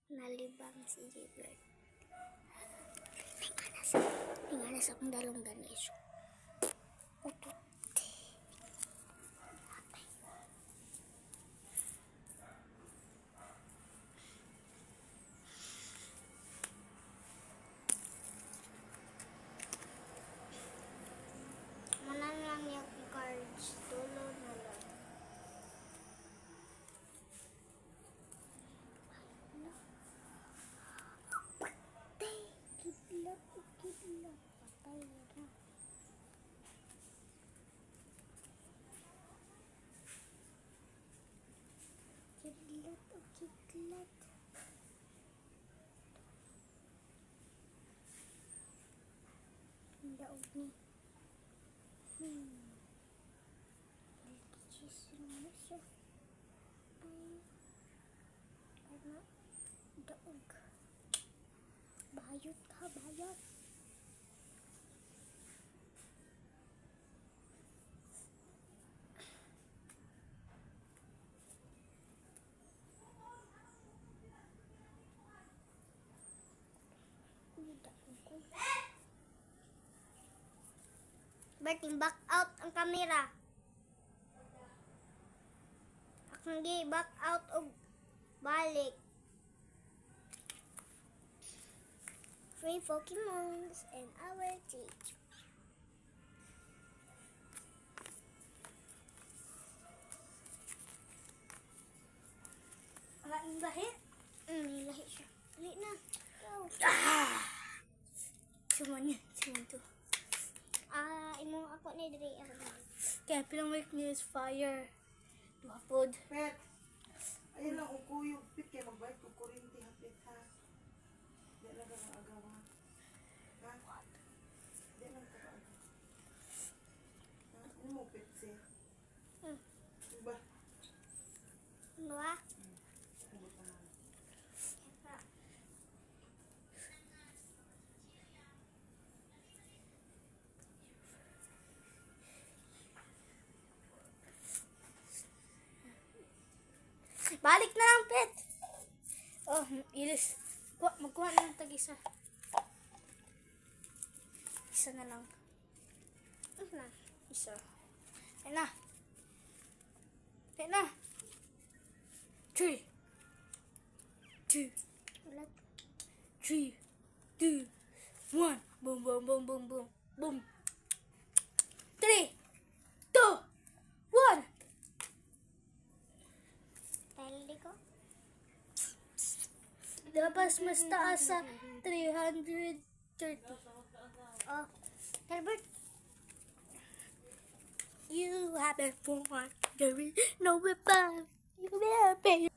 nalibang si Gilbert. Tinganas akong dalong ganeso. Utot. Mana lang yung cards. Tulo na lang. Patay. Kidlat. Patay na. Kidlat. Ang daog ni. Cheese naman siya. Ay, ano? Daog. Bayot ka, bayot. Berting back out ang kamera. Akong gi back out og balik. Free Pokemons and our teach. Wala yung lahi? May lahi siya. Lahi na. Go. Suman yan. Suman to. Imo ako ni diri ako. Kaya pilang week niya is fire. Duhapod. Pet, ayun lang ukuyog pit kaya magbayad ko kurinti hapit ha. Di lang ka agaw ha. Ha? Di lang ka agaw. Ano mo pit siya? Diba? Ano ah? Ubot na lang. Balik na lang, Pet! Oh, ilis. Magkuha na lang tag-isa. Isa na lang. Ano na? Isa. Ayun na. Ayun na. 3, 2, Ulat. 3, 2, 1. Boom, boom, boom, boom, boom. Boom. 3, 2, 1. Pwede ko? Dapat mas taas sa 330. Oh. Herbert. You haven't won. There is no weapon. You will pay.